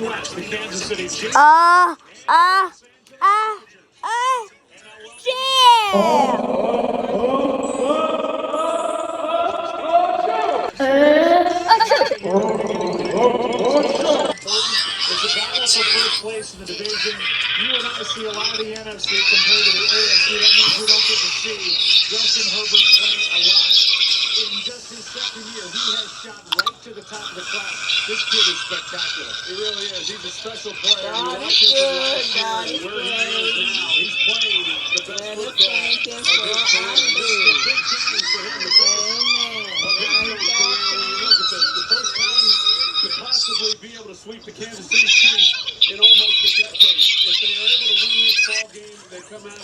West, the Kansas City Chiefs. Ah, ah, ah, ah, jam! It's a battle for first place in the division. You and I see a lot of the NFC compared to the AFC. That means we don't get to see Justin Herbert play a lot. In just his second year, he has shot right to the top of the class. This kid is spectacular. He really is. He's a special player. God is good, God is Where he great. is now, he's played the best Let us football thank him of for his our career. This is a food. big game for him. The biggest Amen. the first time to possibly be able to sweep the Kansas City Chiefs in almost a decade. If they are able to win this ball game, they come out.